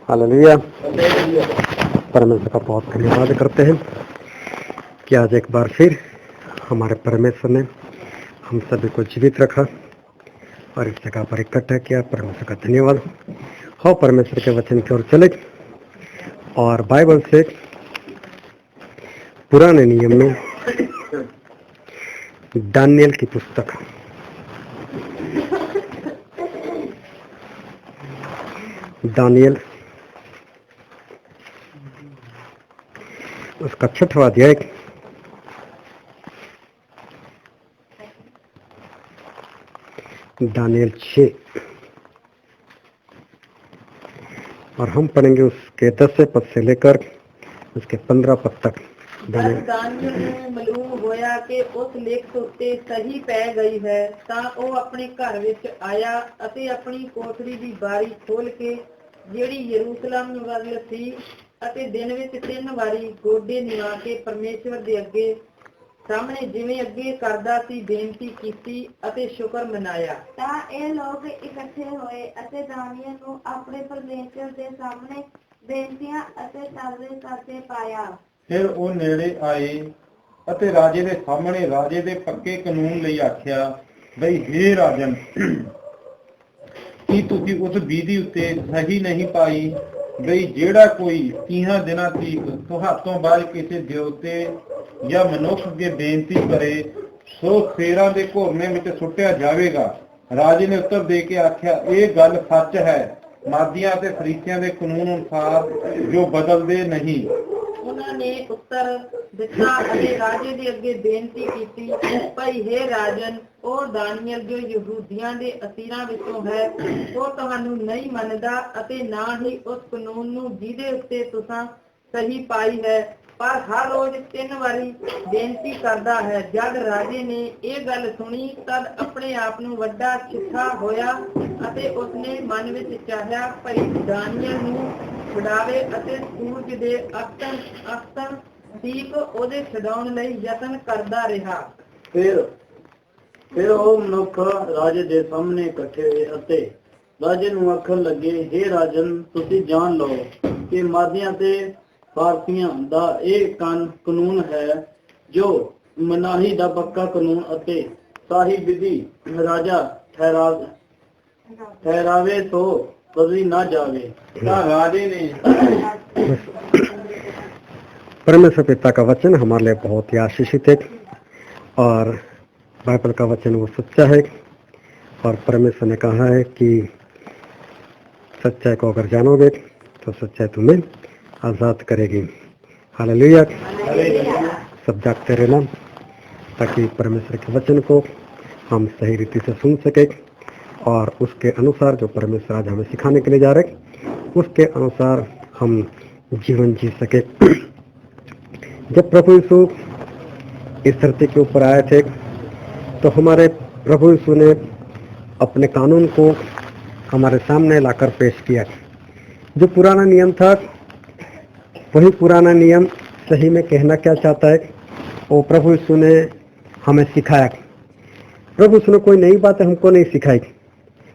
Hallelujah. परमेश्वर का बहुत धन्यवाद करते हैं कि आज एक बार फिर हमारे परमेश्वर ने हम सभी को जीवित रखा और इस जगह पर इकट्ठा किया। परमेश्वर का धन्यवाद हो। परमेश्वर के वचन की ओर चले और बाइबल से पुराने नियम में दानियेल की पुस्तक दानियेल उसका 6वां अध्याय दानियेल 6 और हम पढ़ेंगे उसके 10 पद से लेकर उसके 15 पद तक। दानियल ਨੂੰ ਮਾਲੂਮ ਹੋਇਆ ਕਿ ਉਸ ਲੇਖ ਉੱਤੇ ਸਹੀ ਪੈ ਗਈ ਹੈ ਤਾਂ ਉਹ ਆਪਣੇ ਘਰ ਵਿੱਚ ਆਇਆ ਅਤੇ ਆਪਣੀ ਕੋਠੜੀ ਦੀ ਬਾਰੀ ਖੋਲ ਕੇ ਜਿਹੜੀ ਯਰੂਸ਼ਲਮ ਵੱਲ ਸੀ ਅਤੇ ਦਿਨ ਵਿੱਚ 3 ਵਾਰੀ ਗੋਡੇ ਨਿਵਾ ਕੇ ਪਰਮੇਸ਼ਵਰ ਦੇ ਅੱਗੇ ਸਾਹਮਣੇ ਜਿਵੇਂ ਅੱਗੇ ਕਰਦਾ ਸੀ ਬੇਨਤੀ ਕੀਤੀ ਅਤੇ ਸ਼ੁਕਰ ਮਨਾਇਆ। ਤਾਂ ਇਹ ਲੋਕ ਇਕੱਠੇ ਹੋਏ ਅਤੇ ਦਾਨੀਏਲ ਨੂੰ ਆਪਣੇ ਪਰਮੇਸ਼ਵਰ ਦੇ ਸਾਹਮਣੇ ਬੇਨਤੀਆਂ ਅਤੇ ਤਰਲੇ ਕਰਦੇ ਪਾਇਆ। ਫਿਰ ਉਹ ਨੇੜੇ ਆਏ ਅਤੇ ਰਾਜੇ ਦੇ ਸਾਹਮਣੇ ਰਾਜੇ ਦੇ ਪੱਕੇ ਕਾਨੂੰਨ ਲਈ ਆਖਿਆ ਬਈ ਹੇ ਰਾਜਨ, ਕੀ ਤੁਸੀਂ ਉਸ ਵਿਧੀ ਉੱਤੇ ਸਹੀ ਨਹੀਂ ਪਾਈ ਬਈ ਜਿਹੜਾ ਕੋਈ 30 ਦਿਨਾਂ ਤੀਕ ਤੁਹਾਤੋਂ ਬਾਅਦ ਕਿਸੇ ਦੇਵਤੇ ਜਾਂ ਮਨੁੱਖ ਅੱਗੇ ਬੇਨਤੀ ਕਰੇ ਸੋ ਸ਼ੇਰਾਂ ਦੇ ਘੋਰਨੇ ਵਿੱਚ ਸੁੱਟਿਆ ਜਾਵੇਗਾ। ਰਾਜੇ ਨੇ ਉੱਤਰ ਦੇ ਕੇ ਆਖਿਆ ਇਹ ਗੱਲ ਸੱਚ ਹੈ, ਮਾਦੀਆਂ ਅਤੇ ਫਰੀਸਿਆਂ ਦੇ ਕਾਨੂੰਨ ਅਨੁਸਾਰ ਜੋ ਬਦਲਦੇ ਨਹੀਂ। ਉਹਨਾਂ ਨੇ ਉੱਤਰ ਦਿੱਤਾ ਅਤੇ ਰਾਜੇ ਦੇ ਅੱਗੇ ਬੇਨਤੀ ਕੀਤੀ ਭਾਈ ਹੇ ਰਾਜਨ, ਉਹ ਦਾਨੀਏਲ ਜੋ ਯਹੂਦੀਆਂ ਦੇ ਅਸੀਰਾਂ ਵਿੱਚੋਂ ਹੈ ਉਹ ਤੁਹਾਨੂੰ ਨਹੀਂ ਮੰਨਦਾ ਅਤੇ ਨਾ ਹੀ ਉਸ ਕਾਨੂੰਨ ਨੂੰ ਜਿਹਦੇ ਉੱਤੇ ਤੁਸੀਂ ਸਹੀ ਪਾਈ ਹੈ, ਪਰ ਹਰ ਰੋਜ਼ 3 ਵਾਰੀ ਬੇਨਤੀ ਕਰਦਾ ਹੈ। ਜਦ ਰਾਜੇ ਨੇ ਇਹ ਗੱਲ ਸੁਣੀ ਤਦ ਆਪਣੇ ਆਪ ਨੂੰ ਵੱਡਾ ਚਿੱਠਾ ਹੋਇਆ ਅਤੇ ਉਸਨੇ ਮਨ ਵਿੱਚ ਚਾਹਿਆ ਭਾਈ ਦਾਨੀਏਲ ਨੂੰ ਛੁਡਾਵੇ ਅਤੇ ਸੂਰਜ ਦੇ ਅਸਤਨ ਤੀਕ ਉਹਦੇ ਛਡਾਉਣ ਲਈ ਯਤਨ ਕਰਦਾ ਰਿਹਾ। ਫਿਰ ਉਹ ਮਨੁੱਖ ਰਾਜੇ ਦੇ ਸਾਹਮਣੇ ਇਕੱਠੇ ਹੋਏ ਅਤੇ ਰਾਜੇ ਨੂੰ ਆਖਣ ਲੱਗੇ ਹੇ ਰਾਜਨ, ਤੁਸੀਂ ਜਾਣ ਲਓ ਕਿ ਮਾਦੀਆਂ ਤੇ ਫਾਰਸੀਆਂ ਦਾ ਇਹ ਕਾਨੂੰਨ ਹੈ ਜੋ ਮਨਾਹੀ ਦਾ ਪੱਕਾ ਕਾਨੂੰਨ ਅਤੇ ਸਾਹੀ ਵਿਧੀ ਰਾਜਾ ठहरावे तो बदली ना जावे। राजे ने परमेश्वर पिता का वचन हमारे लिए बहुत ही आशीषित है और बाइबल का वचन वो सच्चा है और परमेश्वर ने कहा है कि सच्चाई को अगर जानोगे तो सच्चाई तुम्हें आज़ाद करेगी। हालेलुया। सब जागते रहना ताकि परमेश्वर के वचन को हम सही रीति से सुन सके और उसके अनुसार जो परमेश्वर आज हमें सिखाने के लिए जा रहे उसके अनुसार हम जीवन जी सके। जब प्रभु यीशु इस धरती के ऊपर आए थे तो हमारे प्रभु यीशु ने अपने कानून को हमारे सामने लाकर पेश किया। जो पुराना नियम था वही पुराना नियम सही में कहना क्या चाहता है वो प्रभु यीशु ने हमें सिखाया। प्रभु यीशु ने कोई नई बात हमको नहीं सिखाई,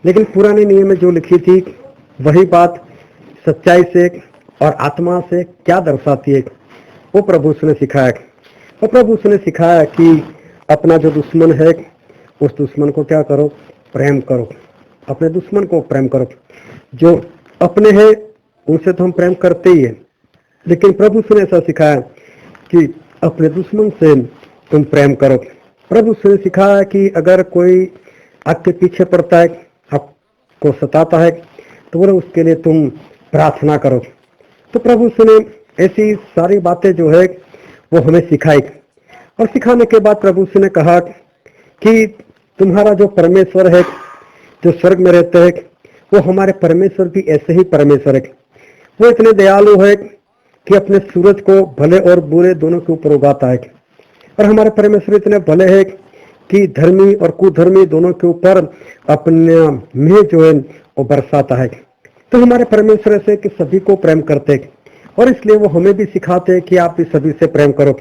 लेकिन पुराने नियम में जो लिखी थी वही बात सच्चाई से और आत्मा से क्या दर्शाती है वो प्रभु यीशु ने सिखाया। और प्रभु यीशु ने सिखाया कि अपना जो दुश्मन है उस दुश्मन को क्या करो, प्रेम करो। अपने दुश्मन को प्रेम करो। जो अपने हैं उनसे तो हम प्रेम करते ही है, लेकिन प्रभु यीशु ने ऐसा सिखाया कि अपने दुश्मन से तुम प्रेम करो। प्रभु यीशु ने सिखाया कि अगर कोई आपके पीछे पड़ता है, आपको सताता है, तो बोले उसके लिए तुम प्रार्थना करो। तो प्रभु यीशु ने ऐसी सारी बातें जो है वो हमें सिखाई और सिखाने के बाद प्रभु यीशु ने कहा कि तुम्हारा जो परमेश्वर है जो स्वर्ग में रहते हैं वो हमारे परमेश्वर भी ऐसे ही परमेश्वर है। वो इतने दयालु है कि अपने सूरज को भले और बुरे दोनों के ऊपर उगाता है और हमारे परमेश्वर इतने भले हैं कि धर्मी और कुधर्मी दोनों के ऊपर अपने में जो है वो बरसाता है। तो हमारे परमेश्वर से कि सभी को प्रेम करते हैं और इसलिए वो हमें भी सिखाते हैं कि आप भी सभी से प्रेम करो,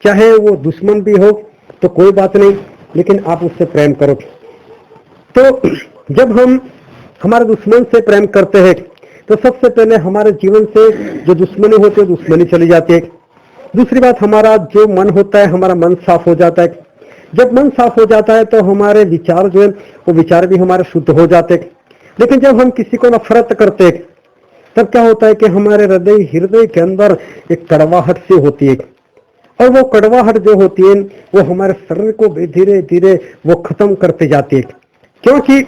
चाहे वो दुश्मन भी हो तो कोई बात नहीं, लेकिन आप उससे प्रेम करो। तो जब हम हमारे दुश्मन से प्रेम करते हैं तो सबसे पहले हमारे जीवन से जो दुश्मनी होती है दुश्मनी चली जाती है। दूसरी बात, हमारा जो मन होता है, हमारा मन साफ हो जाता है। जब मन साफ हो जाता है तो हमारे विचार जो है वो विचार भी हमारे शुद्ध हो जाते हैं। लेकिन जब हम किसी को नफरत करते हैं तब क्या होता है कि हमारे हृदय के अंदर एक कड़वाहट सी होती है, और वो कड़वाहट जो होती है वो हमारे शरीर को भी धीरे धीरे वो खत्म करते जाती है। क्योंकि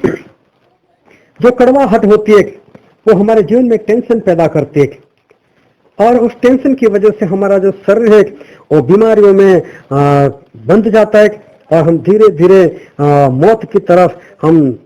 जो कड़वाहट होती है वो हमारे जीवन में टेंशन पैदा करती है, और उस टेंशन की वजह से हमारा जो शरीर है वो बीमारियों में बंध जाता है, और हम धीरे धीरे मौत की तरफ, हम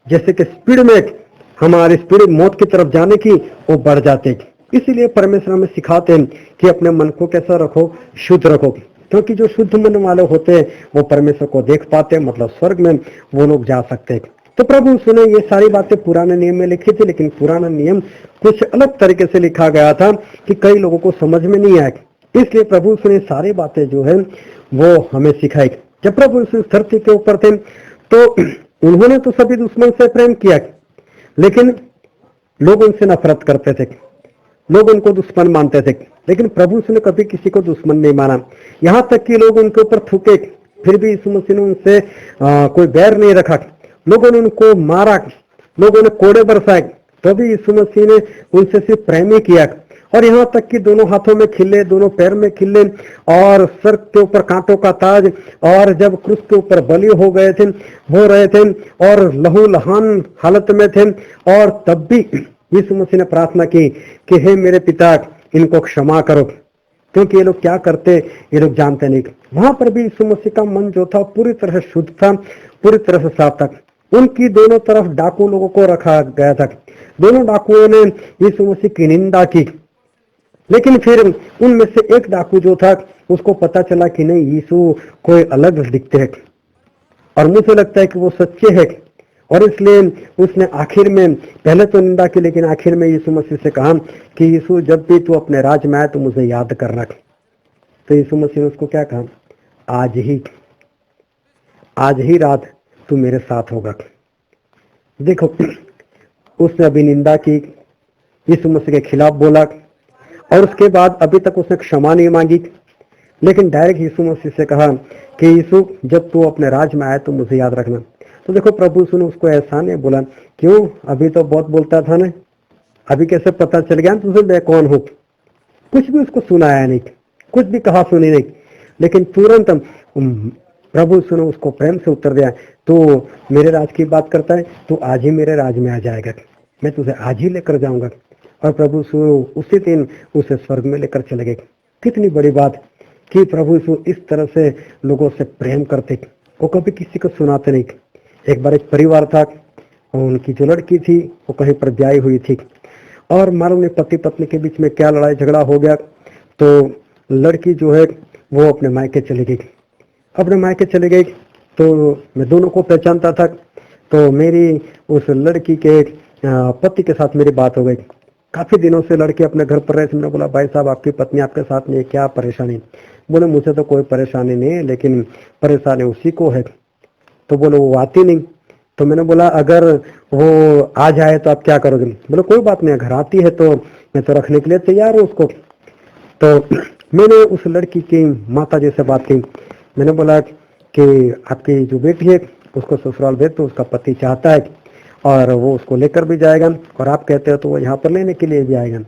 जैसे कि स्पीड में हमारी स्पीड मौत की तरफ जाने की वो बढ़ जाते हैं। इसीलिए परमेश्वर हमें सिखाते हैं कि अपने मन को कैसा रखो, शुद्ध रखो, क्योंकि जो शुद्ध मन वाले होते हैं वो परमेश्वर को देख पाते हैं, मतलब स्वर्ग में वो लोग जा सकते हैं। तो प्रभु सुने, ये सारी बातें पुराने नियम में लिखी थी, लेकिन पुराना नियम कुछ अलग तरीके से लिखा गया था कि कई लोगों को समझ में नहीं आया। इसलिए प्रभु सुने सारी बातें जो है वो हमें सिखाई। जब प्रभु इस धरती के ऊपर थे तो उन्होंने तो सभी दुश्मन से प्रेम किया, लेकिन लोग उनसे नफरत करते थे, लोग उनको दुश्मन मानते थे। लेकिन प्रभु ने कभी किसी को दुश्मन नहीं माना, यहाँ तक कि लोग उनके ऊपर थूके, फिर भी यीशु मसीह ने उनसे कोई बैर नहीं रखा। लोगों ने उनको मारा, लोगों ने कोड़े बरसाए, तो भी यीशु मसीह ने उनसे सिर्फ प्रेम ही किया। और यहाँ तक कि दोनों हाथों में खिले, दोनों पैर में खिले, और सर के ऊपर कांटों का ताज, और जब क्रूस के ऊपर बलि हो रहे थे और लहू लहान हालत में थे, और तब भी यीशु मसीह ने प्रार्थना की कि हे मेरे पिता, इनको क्षमा करो, क्योंकि ये लोग क्या करते ये लोग जानते नहीं। वहां पर भी यीशु मसीह का मन जो था पूरी तरह से शुद्ध था, पूरी तरह से साफ था। उनकी दोनों तरफ डाकू लोगों को रखा गया था, दोनों डाकुओं ने यीशु मसीह की निंदा की, लेकिन फिर उनमें से एक डाकू जो था उसको पता चला कि नहीं, यीशु कोई अलग दिखते हैं, और मुझे लगता है कि वो सच्चे हैं, और इसलिए उसने आखिर में पहले तो निंदा की, लेकिन आखिर में यीशु मसीह से कहा कि यीशु जब भी तू अपने राज में आए तो मुझे याद करना। तो यीशु मसीह ने उसको क्या कहा, आज ही रात तू मेरे साथ होगा। देखो, उसने अभी निंदा की, यीशु मसीह के खिलाफ बोला, और उसके बाद अभी तक उसने क्षमा नहीं मांगी, लेकिन डायरेक्ट यीशु मसीह से कहा कि यीशु जब तू अपने राज में आए तो मुझे याद रखना। तो देखो, प्रभु सुनो उसको ऐसा नहीं बोला, क्यों अभी तो बहुत बोलता था ना, अभी कैसे पता चल गया तुझे मैं कौन हूँ। कुछ भी उसको सुनाया नहीं, कुछ भी कहा सुनी नहीं, लेकिन तुरंत प्रभु सुनो उसको प्रेम से उत्तर दिया, तो मेरे राज की बात करता है, तो आज ही मेरे राज में आ जाएगा, मैं तुझे आज ही लेकर जाऊंगा। और प्रभु सुनो उसी दिन उसे स्वर्ग में लेकर चले गए। कितनी बड़ी बात कि प्रभु यीशु इस तरह से लोगों से प्रेम करते, वो कभी किसी को सुनाते नहीं। एक बार एक परिवार था, उनकी जो लड़की थी वो कहीं पर ब्याही हुई थी, और मालूम नहीं पति पत्नी के बीच में क्या लड़ाई झगड़ा हो गया, तो लड़की जो है वो अपने मायके चली गई। अपने मायके चली गई तो मैं दोनों को पहचानता था, तो मेरी उस लड़की के पति के साथ मेरी बात हो गई। काफी दिनों से लड़की अपने घर पर रहे थे। मैंने बोला, भाई साहब आपकी पत्नी आपके साथ में क्या परेशानी? बोले, मुझे तो कोई परेशानी नहीं है, लेकिन परेशानी उसी को है। तो बोले, वो आती नहीं। तो मैंने बोला, अगर वो आ जाए तो आप क्या करोगे? बोले, कोई बात नहीं, अगर आती है तो मैं तो रखने के लिए तैयार हूँ उसको। तो मैंने उस लड़की की माता जी से बात की। मैंने बोला कि आपकी जो बेटी है उसको ससुराल भेज, तो उसका पति चाहता है और वो उसको लेकर भी जाएगा, और आप कहते हो तो वो यहाँ पर लेने के लिए भी आएगा।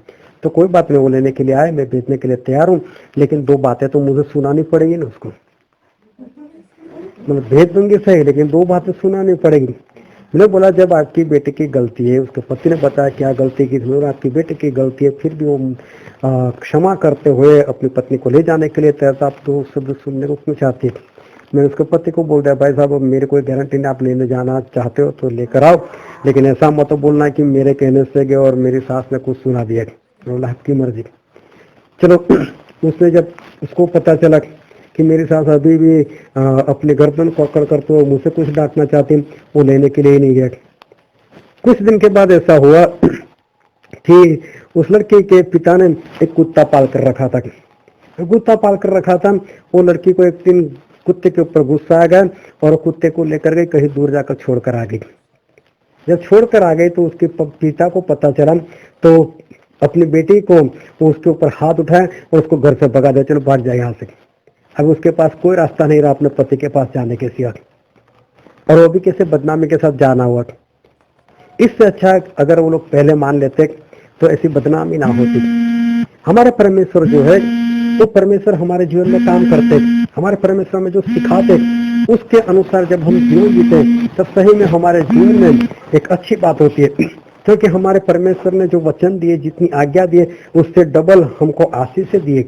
तो कोई बात नहीं, वो लेने के लिए आए, मैं भेजने के लिए तैयार हूँ, लेकिन 2 बातें तो मुझे सुनानी पड़ेगी ना उसको। मतलब भेज दूंगी सही, लेकिन 2 बातें सुनानी पड़ेगी। मैंने बोला, जब आपकी बेटे की गलती है, उसके पति ने बताया क्या गलती की थी, आपकी बेटे की गलती है, फिर भी वो क्षमा करते हुए अपनी पत्नी को ले जाने के लिए तैयार था, आप तो शब्द सुनने को क्यों चाहती है? मैंने उसके पति को बोल दिया, भाई साहब अब मेरी कोई गारंटी नहीं, आप लेने जाना चाहते हो तो लेकर आओ, लेकिन ऐसा मत बोलना कि मेरे कहने से गए और मेरी सास ने कुछ सुना दिया। बोला, आपकी मर्जी। चलो, उसने जब उसको पता चला कि मेरी सास अभी भी अपने गर्दन पकड़ करते हुए मुझसे कुछ डांटना चाहती, वो लेने के लिए ही नहीं गया। कुछ दिन के बाद ऐसा हुआ कि उस लड़की के पिता ने एक कुत्ता पाल कर रखा था। वो लड़की को एक दिन कुत्ते के ऊपर गुस्सा आ गया और कुत्ते को लेकर गई, कहीं दूर जाकर छोड़कर आ गई। जब छोड़कर आ गई तो उसके पिता को पता चला, तो अपनी बेटी को उसके ऊपर हाथ उठाया और उसको घर से भगा दिया, चलो भाग जाए यहाँ से। अब उसके पास कोई रास्ता नहीं रहा अपने पति के पास जाने के सिवा, और वो भी कैसे बदनामी के साथ जाना हुआ। इससे अच्छा अगर वो लोग पहले मान लेते तो ऐसी बदनामी ना होती। हमारे परमेश्वर जो है तो परमेश्वर हमारे जीवन में काम करते, हमारे परमेश्वर में जो सिखाते उसके अनुसार जब हम जीवन जीते तब सही में हमारे जीवन में एक अच्छी बात होती है, क्योंकि हमारे परमेश्वर ने जो वचन दिए, जितनी आज्ञा दिए, उससे डबल हमको आशीष से दिए।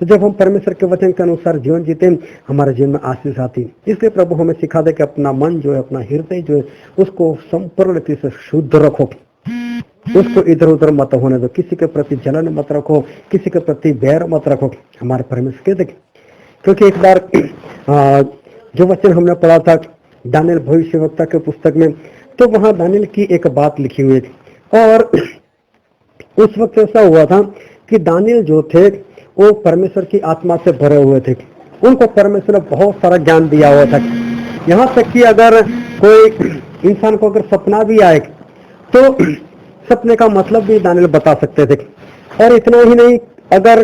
तो जब हम परमेश्वर के वचन के अनुसार जीवन जीते हमारे जीवन में आशीष आती। इसलिए प्रभु हमें सिखा दे कि अपना मन जो है, अपना हृदय जो है, उसको संपूर्ण रीति से शुद्ध रखो, उसको इधर उधर मत होने दो, किसी के प्रति जलन मत रखो, किसी के प्रति बैर मत रखो। हमारे परमेश्वर के देख, क्योंकि एक बार जो वचन हमने पढ़ा था दानिएल भविष्यवक्ता के पुस्तक में, तो वहां दानिएल की एक बात लिखी हुई थी, और उस वक्त ऐसा हुआ था कि दानिएल जो थे वो परमेश्वर की आत्मा से भरे हुए थे। उनको परमेश्वर ने बहुत सारा ज्ञान दिया हुआ था, यहाँ तक कि अगर कोई इंसान को अगर सपना भी आए तो सपने का मतलब भी दानिएल बता सकते थे। और इतना ही नहीं, अगर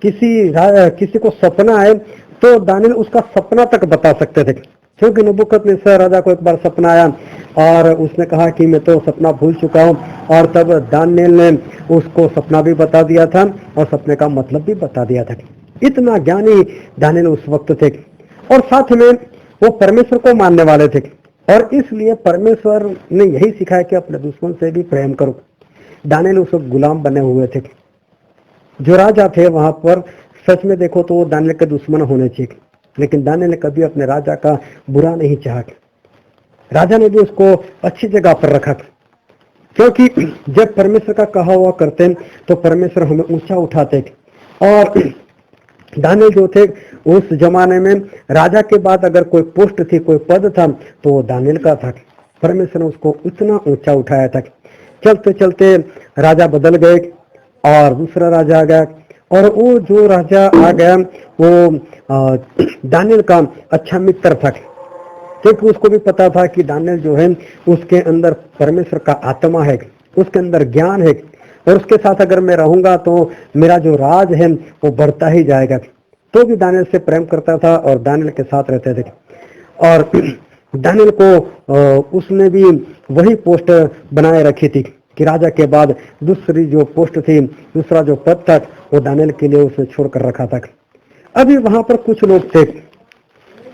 किसी को सपना आए तो दानिएल उसका सपना तक बता सकते थे, क्योंकि नबूकदनेस्सर राजा को एक बार सपना आया और उसने कहा कि मैं तो सपना भूल चुका हूँ, और तब दानिएल ने उसको सपना भी बता दिया था और सपने का मतलब भी बता दिया था। इतना ज्ञानी दानिएल उस वक्त थे, और साथ में वो परमेश्वर को मानने वाले थे, और इसलिए परमेश्वर ने यही सिखाया कि अपने दुश्मन से भी प्रेम करो। दानिएल उस वक्त गुलाम बने हुए थे। जो राजा थे वहां पर सच में देखो तो वो दानिएल के दुश्मन होने चाहिए, लेकिन दानिएल ने कभी अपने राजा का बुरा नहीं चाहा। राजा ने भी उसको अच्छी जगह पर रखा, क्योंकि जब परमेश्वर का कहा हुआ करते तो परमेश्वर हमें ऊंचा उठाते। और दानिएल जो थे उस जमाने में राजा के बाद अगर कोई पोस्ट थी, कोई पद था, तो वो दानिएल का था। परमेश्वर ने उसको इतना ऊंचा उठाया था। चलते चलते राजा बदल गए और दूसरा राजा आ गया, और वो जो राजा आ गया वो दानिएल का अच्छा मित्र था, क्योंकि उसको भी पता था कि दानिएल जो है उसके अंदर परमेश्वर का आत्मा है, उसके अंदर ज्ञान है, और उसके साथ अगर मैं रहूंगा तो मेरा जो राज है वो बढ़ता ही जाएगा। तो भी दानिएल से प्रेम करता था और दानिएल के साथ रहते थे। और दानिएल को उसने भी वही पोस्ट बनाए रखी थी कि राजा के बाद दूसरी जो पोस्ट थी, दूसरा जो पद था, वो दानिएल के लिए उसने छोड़कर रखा था। अभी वहां पर कुछ लोग थे,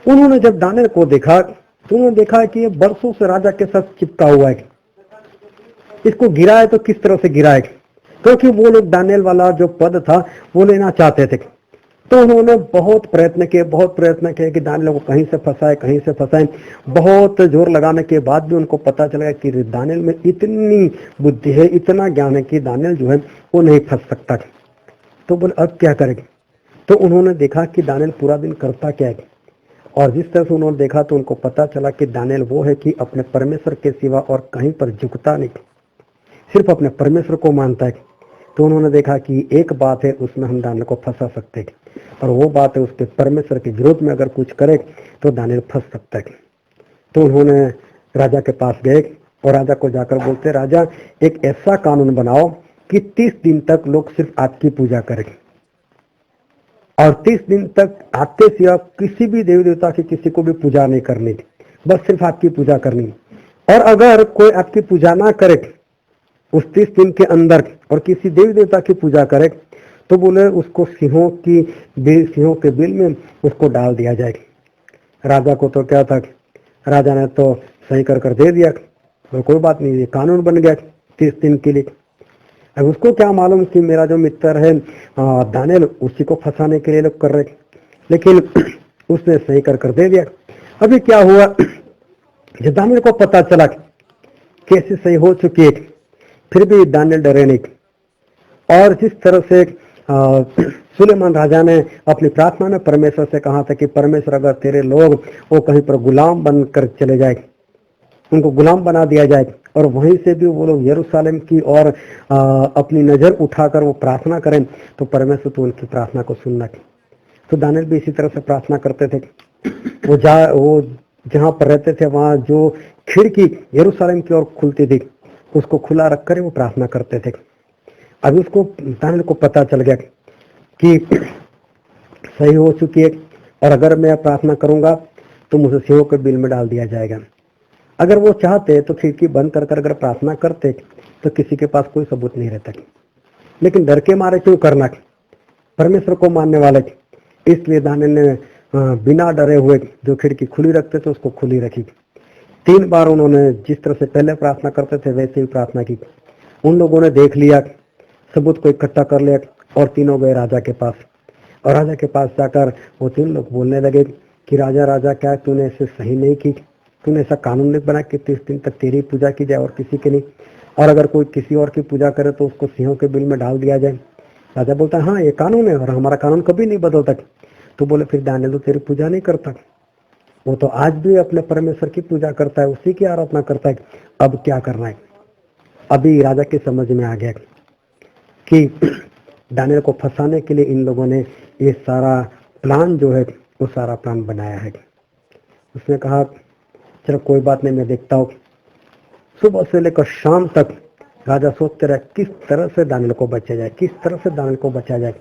उन्होंने जब दानिएल को देखा तो उन्होंने देखा कि ये बरसों से राजा के साथ चिपका हुआ है, इसको गिराए तो किस तरह से गिराए, क्योंकि वो लोग दानिएल वाला जो पद था वो लेना चाहते थे। तो उन्होंने बहुत प्रयत्न किए कि दानिएल को कहीं से फंसाए। बहुत जोर लगाने के बाद भी उनको पता चला कि दानिएल में इतनी बुद्धि है, इतना ज्ञान है कि दानिएल जो है वो नहीं फंस सकता। तो बोले अब क्या करेंगे। तो उन्होंने देखा कि दानिएल पूरा दिन करता क्या है, और जिस तरह से उन्होंने देखा तो उनको पता चला कि दानिएल वो है कि अपने परमेश्वर के सिवा और कहीं पर झुकता नहीं, सिर्फ अपने परमेश्वर को मानता है। तो उन्होंने देखा कि एक बात है उसमें हम दानिएल को फंसा सकते हैं, और वो बात है उसके परमेश्वर के विरोध में अगर कुछ करे तो दानिएल फंस सकता है। तो उन्होंने राजा के पास गए और राजा को जाकर बोलते, राजा एक ऐसा कानून बनाओ कि 30 दिन तक लोग सिर्फ आपकी पूजा करें, और 30 दिन तक आपके सिवा किसी भी देवी देवता की किसी को भी पूजा नहीं करनी, बस सिर्फ आपकी पूजा करनी। और अगर कोई आपकी पूजा ना करे उस 30 दिन के अंदर और किसी देवी देवता की पूजा करे तो बोले उसको सिंहों के बिल में उसको डाल दिया जाएगा। राजा को तो क्या था, राजा ने तो सही कर दे दिया, तो कोई बात नहीं, ये कानून बन गया 30 दिन के लिए। अब उसको क्या मालूम कि मेरा जो मित्र है दानिएल उसी को फंसाने के लिए लोग कर रहे, लेकिन उसने सही कर दे दिया। अभी क्या हुआ, जब दानिएल को पता चला कैसे सही हो चुकी है, फिर भी दानिएल डरे नहीं। और जिस तरह से सुलेमान राजा ने अपनी प्रार्थना में परमेश्वर से कहा था कि परमेश्वर अगर तेरे लोग वो कहीं पर गुलाम बनकर चले जाए, उनको गुलाम बना दिया जाए, और वहीं से भी वो लोग यरूशलेम की और अपनी नजर उठाकर वो प्रार्थना करें, तो परमेश्वर तो उनकी प्रार्थना को सुनना। तो दानिएल भी इसी तरह से प्रार्थना करते थे। वो जहाँ पर रहते थे वहाँ जो खिड़की यरूशलेम की ओर खुलती थी उसको खुला रखकर वो प्रार्थना करते थे। अभी उसको दानियल को पता चल गया कि सही हो चुकी है और अगर मैं प्रार्थना करूंगा तो मुझे सिंहों के बिल में डाल दिया जाएगा। अगर वो चाहते तो खिड़की बंद कर अगर प्रार्थना करते तो किसी के पास कोई सबूत नहीं रहता, लेकिन डर के मारे क्यों करना, परमेश्वर को मानने वाले, इसलिए दानियल ने बिना डरे हुए जो खिड़की खुली रखते थे उसको खुली रखी। 3 बार उन्होंने जिस तरह से पहले प्रार्थना करते थे वैसे ही प्रार्थना की। उन लोगों ने देख लिया, सबूत को इकट्ठा कर लिया और तीनों गए राजा के पास। और राजा के पास जाकर वो 3 लोग बोलने लगे कि राजा राजा क्या तूने ऐसे सही नहीं की, तूने ऐसा कानून नहीं बना कि 30 दिन तक तेरी पूजा की जाए और किसी की नहीं, और अगर कोई किसी और की पूजा करे तो उसको सिंहों के बिल में डाल दिया जाए। राजा बोलता है हाँ ये कानून है और हमारा कानून कभी नहीं बदलता। तो बोले फिर दानियल तो तेरी पूजा नहीं करता, वो तो आज भी अपने परमेश्वर की पूजा करता है, उसी की आराधना करता है, अब क्या करना है। अभी राजा के समझ में आ गया कि दानियल को फंसाने के लिए इन लोगों ने ये सारा प्लान जो है वो सारा प्लान बनाया है। उसने कहा चलो कोई बात नहीं, मैं देखता हूँ। सुबह से लेकर शाम तक राजा सोचते रहे किस तरह से दानियल को बचा जाए, किस तरह से दानियल को बचा जाए।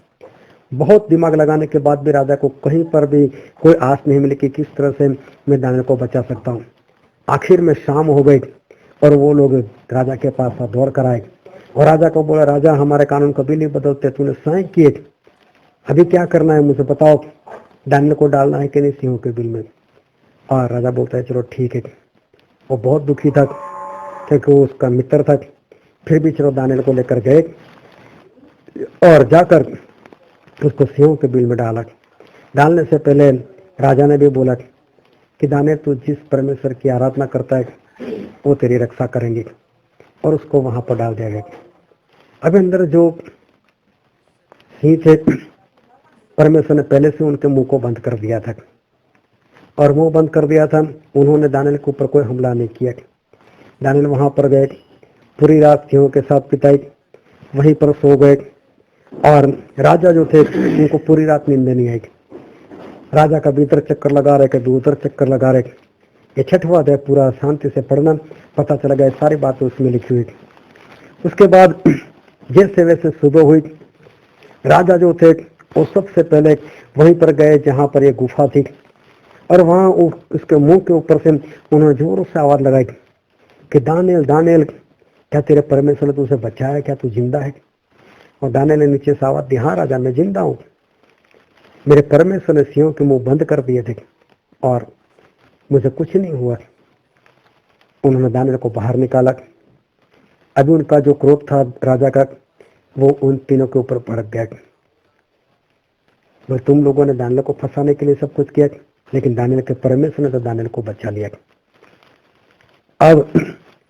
बहुत दिमाग लगाने के बाद भी राजा को कहीं पर भी कोई आस नहीं मिली कि किस तरह से मैं दानियल को बचा सकता हूँ। आखिर में शाम हो गई और वो लोग राजा के पास दौड़ कर आए और राजा को बोला राजा हमारे कानून कभी नहीं बदलते, तूने साइन किए, अभी क्या करना है मुझे बताओ, दानियल को डालना है कि नहीं सिंहों के बिल में। और राजा बोलता है चलो ठीक है। वो बहुत दुखी था क्योंकि वो उसका मित्र था, फिर भी चलो दानियल को लेकर गए और जाकर उसको सिंहों के बिल में डाला। डालने से पहले राजा ने भी बोला कि दानियल तू जिस परमेश्वर की आराधना करता है वो तेरी रक्षा करेंगे, और उसको वहां पर डाल दिया गया। अब अंदर जो सिंह थे परमेश्वर ने पहले से उनके मुंह को बंद कर दिया था और मुंह बंद कर दिया था, उन्होंने दानियल के ऊपर कोई हमला नहीं किया। दानियल वहां पर गए, पूरी रात सिंहों के साथ बिताई, वहीं पर सो गए और राजा जो थे उनको पूरी रात नींद नहीं आई। राजा का भीतर चक्कर लगा रहे, कभी उधर चक्कर लगा रहे। ये 6वां अध्याय पूरा शांति से पढ़ना, पता चला गया सारी बातें उसमें लिखी हुई। उसके बाद जैसे वैसे सुबह हुई, राजा जो थे वो सबसे पहले वहीं पर गए जहां पर ये गुफा थी और वहां उसके मुंह के ऊपर से उन्होंने जोरों से आवाज लगाई कि दानियल दानियल क्या तेरे परमेश्वर ने तुझे बचाया, क्या तू जिंदा है। और दानियल ने नीचे से आवाज दी हाँ राजा मैं जिंदा हूं, मेरे परमेश्वर ने सिंहों के मुंह बंद कर दिए थे और मुझे कुछ नहीं हुआ। उन्होंने दानियल को बाहर निकाला। अभी उनका जो क्रोध था राजा का वो उन तीनों के ऊपर भड़क गया। तो तुम लोगों ने दानियल को फंसाने के लिए सब कुछ किया, लेकिन दानियल के परमेश्वर ने तो दानियल को बचा लिया। अब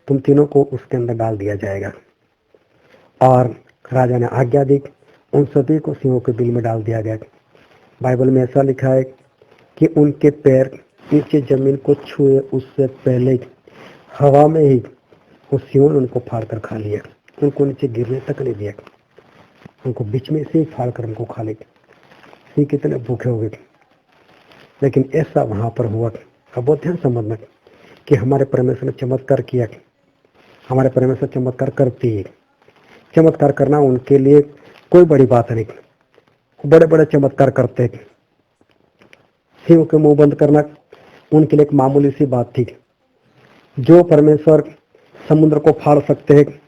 तुम तीनों को उसके अंदर डाल दिया जाएगा। और राजा ने आज्ञा दी, उन सभी को सिंहों के बिल में डाल दिया गया। बाइबल में ऐसा लिखा है कि उनके पैर नीचे जमीन को छुए उससे पहले हवा में ही उस सिंहों ने उनको फाड़ कर खा लिया, उनको नीचे गिरने तक नहीं दिया, उनको बीच में से ही फाड़ कर उनको खा लिया। सिंह कितने भूखे हो गए, लेकिन ऐसा वहां पर हुआ। अब बहुत ध्यान समझना कि हमारे परमेश्वर ने चमत्कार किया, हमारे परमेश्वर चमत्कार करती है। चमत्कार करना उनके लिए कोई बड़ी बात नहीं, बड़े बड़े चमत्कार करते हैं। सिंह के मुंह बंद करना उनके लिए एक मामूली सी बात थी। जो परमेश्वर समुद्र को फाड़ सकते हैं,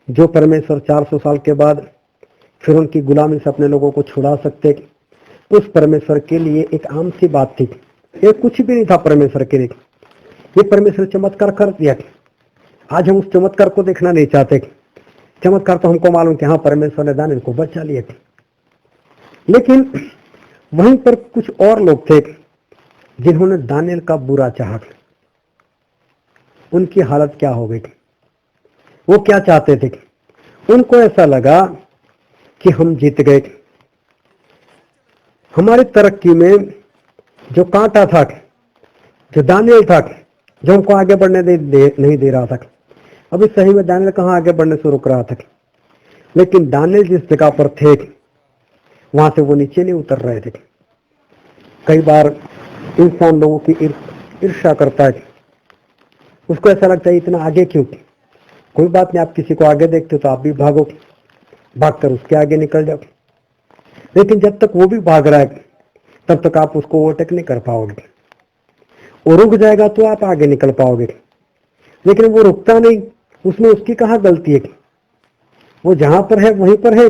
जो परमेश्वर 400 साल के बाद फिर उनकी गुलामी से अपने लोगों को छुड़ा सकते, उस परमेश्वर के लिए एक आम सी बात थी। ये कुछ भी नहीं था परमेश्वर के लिए, ये परमेश्वर चमत्कार कर दिया। आज हम उस चमत्कार को देखना नहीं चाहते। चमत्कार तो हमको मालूम कि हाँ परमेश्वर ने दानियल को बचा लिया, लेकिन वहीं पर कुछ और लोग थे जिन्होंने दानियल का बुरा चाहा। उनकी हालत क्या हो गई, वो क्या चाहते थे? उनको ऐसा लगा कि हम जीत गए, हमारी तरक्की में जो कांटा था, जो दानियल था, जो हमको आगे बढ़ने नहीं दे रहा था। अभी सही में दानियल कहाँ आगे बढ़ने से रुक रहा था, लेकिन दानियल जिस जगह पर थे वहां से वो नीचे नहीं उतर रहे थे। कई बार इंसान लोगों की ईर्ष्या करता है, उसको ऐसा लगता है इतना आगे क्यों। कोई बात नहीं, आप किसी को आगे देखते हो तो आप भी भागो, भागकर उसके आगे निकल जाओ। लेकिन जब तक वो भी भाग रहा है तब तक आप उसको ओवरटेक नहीं कर पाओगे। वो रुक जाएगा तो आप आगे निकल पाओगे, लेकिन वो रुकता नहीं, उसमें उसकी कहाँ गलती है। वो जहां पर है वहीं पर है,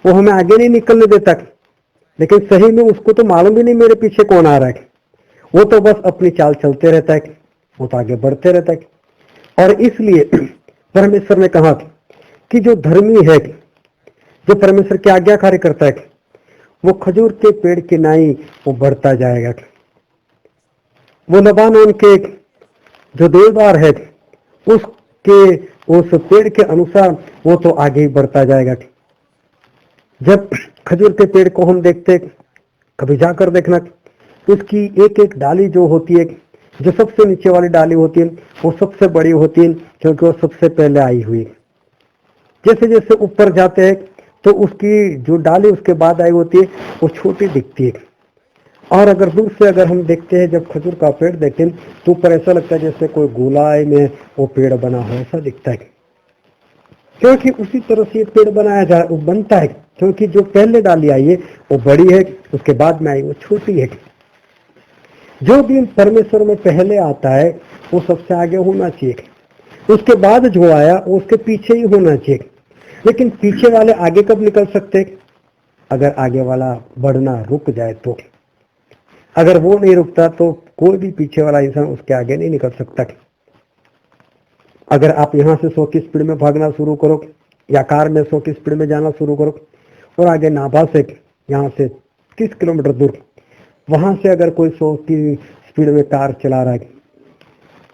वो हमें आगे नहीं निकलने देता। लेकिन सही में उसको तो मालूम भी नहीं मेरे पीछे कौन आ रहा है, वो तो बस अपनी चाल चलते रहता है, वो तो आगे बढ़ते रहता है। और इसलिए परमेश्वर ने कहा कि जो धर्मी है, जो परमेश्वर की आज्ञाकारी करता है, वो खजूर के पेड़ की नाई वो बढ़ता जाएगा। वो लबानोन के जो देवदार है उसके उस पेड़ के अनुसार वो तो आगे ही बढ़ता जाएगा। जब खजूर के पेड़ को हम देखते, कभी जाकर देखना, उसकी एक एक डाली जो होती है, जो सबसे नीचे वाली डाली होती है वो सबसे बड़ी होती है, क्योंकि वो सबसे पहले आई हुई। जैसे जैसे ऊपर जाते हैं तो उसकी जो डाली उसके बाद आई होती है वो छोटी दिखती है। और अगर दूर से अगर हम देखते हैं, जब खजूर का पेड़ देखते हैं तो ऊपर ऐसा लगता है जैसे कोई गोलाई में वो पेड़ बना हो, ऐसा दिखता है। क्योंकि उसी तरह से ये पेड़ बनता है, क्योंकि जो पहले डाली आई है वो बड़ी है, उसके बाद में आई वो छोटी है। जो भी परमेश्वर में पहले आता है वो सबसे आगे होना चाहिए, उसके बाद जो आया वो उसके पीछे ही होना चाहिए। लेकिन पीछे वाले आगे कब निकल सकते, अगर आगे वाला बढ़ना रुक जाए तो। अगर वो नहीं रुकता तो कोई भी पीछे वाला इंसान उसके आगे नहीं निकल सकता। अगर आप यहाँ से 100 की स्पीड में भागना शुरू करो या कार में 100 की स्पीड में जाना शुरू करो और आगे नाभा से यहाँ से 30 किलोमीटर दूर, वहां से अगर कोई 100 की स्पीड में कार चला रहा है,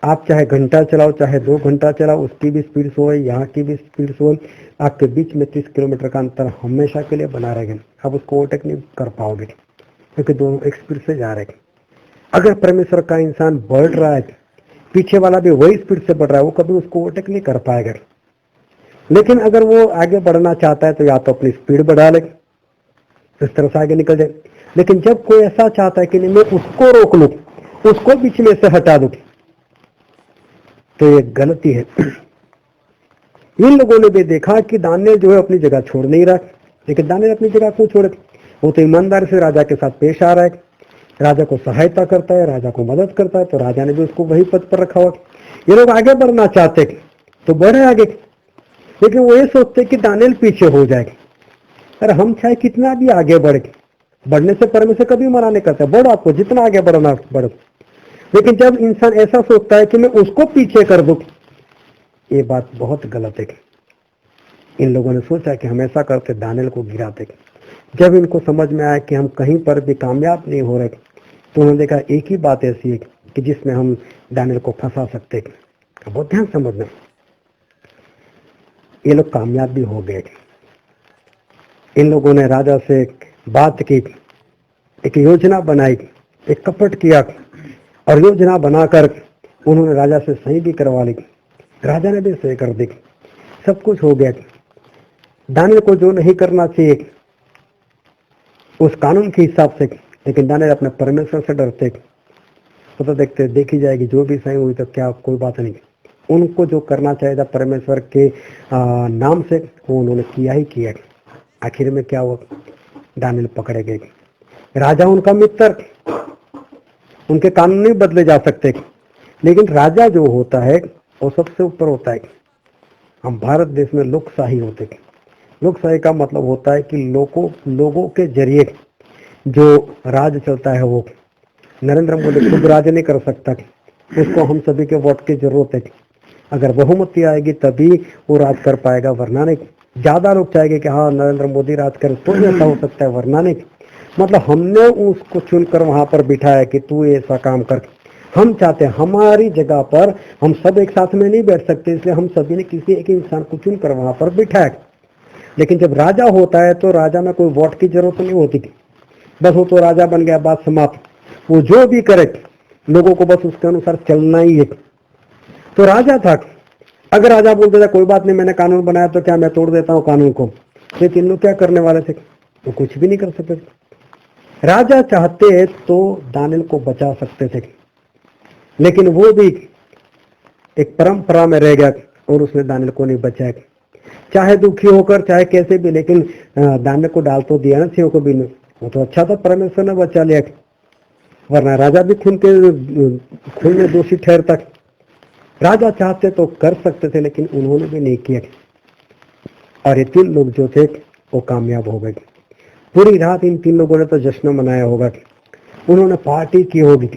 आप चाहे घंटा चलाओ चाहे 2 घंटा चलाओ, उसकी भी स्पीड 100 है, यहाँ की भी स्पीड 100 है, आपके बीच में 30 किलोमीटर का अंतर हमेशा के लिए बना रहेगा। आप उसको ओवरटेक नहीं कर पाओगे, क्योंकि दोनों एक स्पीड से जा रहे हैं। अगर परमेश्वर का इंसान बढ़ रहा है, पीछे वाला भी वही स्पीड से बढ़ रहा है, वो कभी उसको ओवरटेक नहीं कर पाएगा। लेकिन अगर वो आगे बढ़ना चाहता है तो या तो अपनी स्पीड बढ़ा ले, इस तरह से आगे निकल जाए। लेकिन जब कोई ऐसा चाहता है कि नहीं मैं उसको रोक लूं, उसको बीच में से हटा दूं, तो ये गलती है। इन लोगों ने भी देखा कि दानियेल जो है अपनी जगह छोड़ नहीं रहा, लेकिन दानियेल अपनी जगह क्यों छोड़े, वो तो ईमानदारी से राजा के साथ पेश आ रहा है, राजा को सहायता करता है, राजा को मदद करता है, तो राजा ने भी उसको वही पद पर रखा हुआ। ये लोग आगे बढ़ना चाहते तो बढ़े आगे, लेकिन वो ये सोचते कि दानियेल पीछे हो जाएगा। अरे हम चाहे कितना भी आगे बढ़ने से परमेश्वर कभी मना नहीं करता, बढ़ो, आपको जितना आगे बढ़ना बढ़ो। लेकिन जब इंसान ऐसा सोचता है कि मैं उसको पीछे कर दूं, ये बात बहुत गलत है। इन लोगों ने सोचा कि हम ऐसा करते दानियेल को गिराते। जब इनको समझ में आया कि हम कहीं पर भी कामयाब नहीं हो रहे, तो उन्होंने देखा एक ही बात ऐसी है कि जिसमें हम दानियेल को फंसा सकते। बहुत ध्यान समझना, ये लोग कामयाब भी हो गए। इन लोगों ने राजा से बात की, एक योजना बनाई, एक कपट किया और योजना बनाकर उन्होंने राजा से सही भी करवा ली। राजा ने भी सही कर दी, सब कुछ हो गया। दानियेल को जो नहीं करना चाहिए उस कानून के हिसाब से, लेकिन दानियेल अपने परमेश्वर से डरते, वो तो देखते देखी जाएगी जो भी सही हुई तो क्या, कोई बात नहीं। उनको जो करना चाहिए था परमेश्वर के नाम से, वो उन्होंने किया ही किया। आखिर में क्या हुआ, दानियेल पकड़े गए। राजा उनका मित्र, उनके कानून नहीं बदले जा सकते, लेकिन राजा जो होता है वो सबसे ऊपर होता है। हम भारत देश में लोकशाही होते हैं। लोकशाही का मतलब होता है कि लोगों के जरिए जो राज चलता है, वो नरेंद्र मोदी खुद राज नहीं कर सकता, उसको हम सभी के वोट की जरूरत है। अगर बहुमती आएगी तभी वो राज कर पाएगा, वरना नहीं। ज्यादा लोग चाहेंगे कि हाँ नरेंद्र मोदी राज करे तो ऐसा हो सकता है, वरना नहीं। मतलब हमने उसको चुनकर वहां पर बिठाया कि तू ऐसा काम कर। हम चाहते हैं हमारी जगह पर हम सब एक साथ में नहीं बैठ सकते, इसलिए हम सभी ने किसी एक इंसान को चुनकर वहां पर बिठाया। लेकिन जब राजा होता है तो राजा में कोई वोट की जरूरत नहीं होती, बस वो तो राजा बन गया, बात समाप्त। वो जो भी करे लोगों को बस उसके अनुसार चलना ही है। तो राजा था, अगर राजा बोल देता कोई बात नहीं मैंने कानून बनाया तो क्या मैं तोड़ देता हूँ कानून को, लेकिन लोग क्या करने वाले थे, वो कुछ भी नहीं कर सकते। राजा चाहते तो दानियल को बचा सकते थे, लेकिन वो भी एक परंपरा में रह गया और उसने दानियल को नहीं बचाया। चाहे दुखी होकर चाहे कैसे भी, लेकिन दानियल को डाल तो दिया ना सिंह को भी। वो तो अच्छा था, परमेश्वर ने बचा लिया, वरना राजा भी खून में दोषी ठहरता। राजा चाहते तो कर सकते थे, लेकिन उन्होंने भी नहीं किया। और ये 3 लोग जो थे वो कामयाब हो गए। पूरी रात इन 3 लोगों ने तो जश्न मनाया होगा, उन्होंने पार्टी की होगी।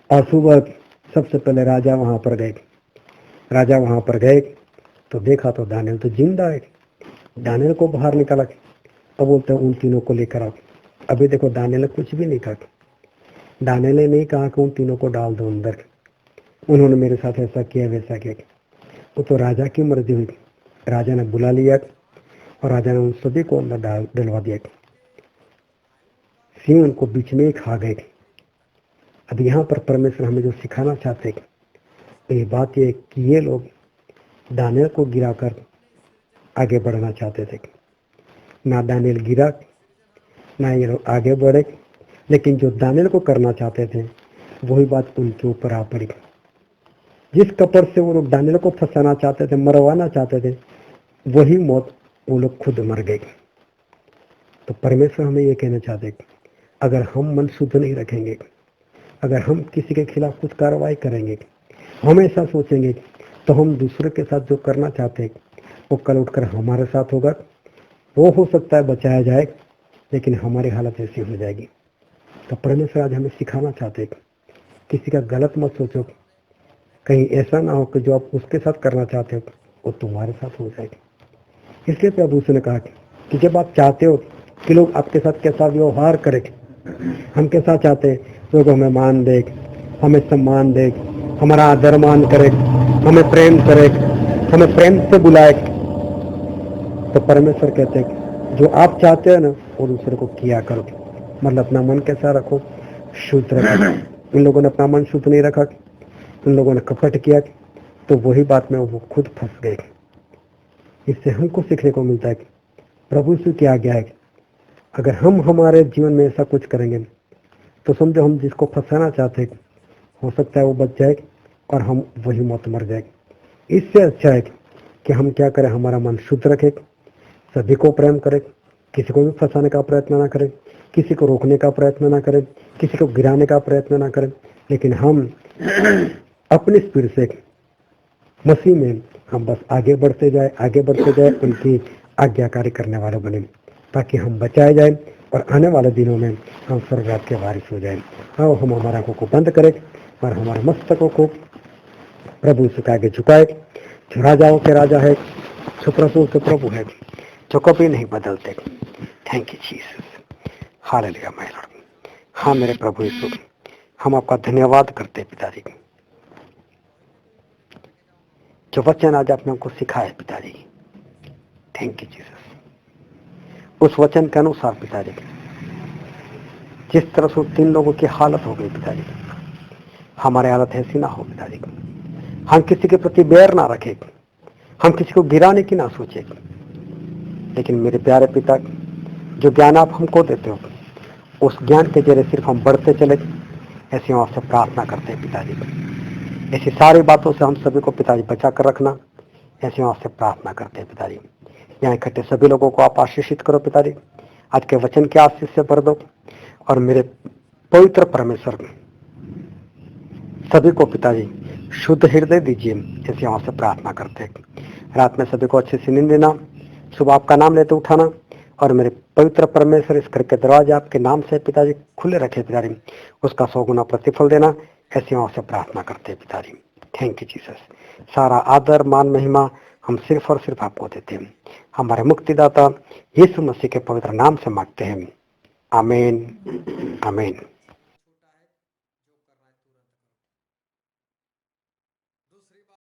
और सुबह सबसे पहले राजा वहां पर गए तो देखा तो दानियल तो जिंदा है। दानियल को बाहर निकाला। अब बोलते हैं उन तीनों को लेकर आओ। अभी देखो दानियल ने कुछ भी नहीं कहा। दानियल ने नहीं कहा कि उन तीनों को डाल दो अंदर, उन्होंने मेरे साथ ऐसा किया वैसा किया। वो तो राजा की मर्जी हुई। राजा ने बुला लिया और राजा ने उन सभी को अंदर डलवा दिया। सिंह उनको बीच में ही खा गए। अब यहाँ पर परमेश्वर हमें जो सिखाना चाहते हैं तो ये बात ये कि ये लोग दानियल को गिराकर आगे बढ़ना चाहते थे। ना दानियल गिरा, ना ये लोग आगे बढ़े, लेकिन जो दानियल को करना चाहते थे वही बात उनके ऊपर आ पड़ी। जिस कपड़ से वो लोग दानियल को फंसाना चाहते थे, मरवाना चाहते थे, वही मौत वो लोग खुद मर गए। तो परमेश्वर हमें ये कहना चाहते हैं, अगर हम मन शुद्ध नहीं रखेंगे, अगर हम किसी के खिलाफ कुछ कार्रवाई करेंगे, हमेशा सोचेंगे, तो हम दूसरे के साथ जो करना चाहते हैं वो कल उठकर हमारे साथ होगा। वो हो सकता है बचाया जाए, लेकिन हमारी हालत ऐसी हो जाएगी। तो परमेश्वर आज हमें सिखाना चाहते हैं, किसी का गलत मत सोचो, कहीं ऐसा ना हो कि जो आप उसके साथ करना चाहते हो वो तुम्हारे साथ हो जाएगी। इसलिए प्रभु ने कहा कि जब आप चाहते हो कि लोग आपके साथ कैसा व्यवहार करें, हम कैसा चाहते हैं लोग हमें मान दे, हमें सम्मान दे, हमारा आदर मान करे, हमें प्रेम करे, हमें प्रेम से बुलाए। तो परमेश्वर कहते हैं जो आप चाहते हो ना वो दूसरे को किया करो। मतलब अपना मन कैसा रखो, शुद्ध रखो। इन लोगों ने अपना मन शुद्ध नहीं रखा, इन लोगों ने कपट किया, तो वही बात में वो खुद फंस गए। इससे हमको सीखने को मिलता है कि प्रभु से क्या आज्ञा है, अगर हम हमारे जीवन में ऐसा कुछ करेंगे तो समझो हम जिसको फंसाना चाहते हैं हो सकता है वो बच जाए और हम वही मौत मर जाए। इससे अच्छा है कि हम क्या करें, हमारा मन शुद्ध रखें, सभी को प्रेम करें, किसी को भी फंसाने का प्रयत्न ना करें, किसी को रोकने का प्रयत्न ना करें, किसी को गिराने का प्रयत्न ना करें, लेकिन हम अपनी स्पीड से मसीह में हम बस आगे बढ़ते जाए, उनकी आज्ञाकारी करने वाले बने, ताकि हम बचाए जाए और आने वाले दिनों में हम स्वर्गराज के वारिस हो जाए। आओ हम हमारा आंखों को बंद करें और हमारे मस्तकों को प्रभु से आगे झुकाए। जो राजाओं के राजा है, जो प्रभु के प्रभु है, जो कभी नहीं बदलते। Thank you Jesus, hallelujah my Lord. हाँ मेरे प्रभु यीशु, हम आपका धन्यवाद करते हैं पिताजी, जो वचन आज आपने हमको सिखाया पिताजी। Thank you Jesus. उस वचन के अनुसार पिताजी जिस तरह से 3 लोगों की हालत हो गई पिताजी, हमारी हालत ऐसी ना हो पिताजी। हम किसी के प्रति बैर ना रखें, हम किसी को गिराने की ना सोचे, लेकिन मेरे प्यारे पिता जो ज्ञान आप हमको देते हो उस ज्ञान के जरिए सिर्फ हम बढ़ते चले, ऐसी हम आपसे प्रार्थना करते हैं पिताजी। ऐसी सारी बातों से हम सभी को पिताजी बचा कर रखना, ऐसे हम आपसे प्रार्थना करते हैं पिताजी। यहाँ इकट्ठे सभी लोगों को आप आशीषित करो पिताजी, आज के वचन के आशीष से भर दो, और मेरे पवित्र परमेश्वर सभी को पिताजी शुद्ध हृदय दीजिए, ऐसे हम आपसे प्रार्थना करते हैं। रात में सभी को अच्छे से नींद देना, सुबह आपका नाम लेते उठाना, और मेरे पवित्र परमेश्वर इस घर के दरवाजे आपके नाम से पिताजी खुले रखे पिताजी, उसका 100 गुना प्रतिफल देना, ऐसे हम आपसे प्रार्थना करते हैं पिताजी। Thank you Jesus. सारा आदर मान महिमा हम सिर्फ और सिर्फ आपको देते हैं, हमारे मुक्तिदाता यीशु मसीह के पवित्र नाम से मांगते हैं। आमीन आमीन।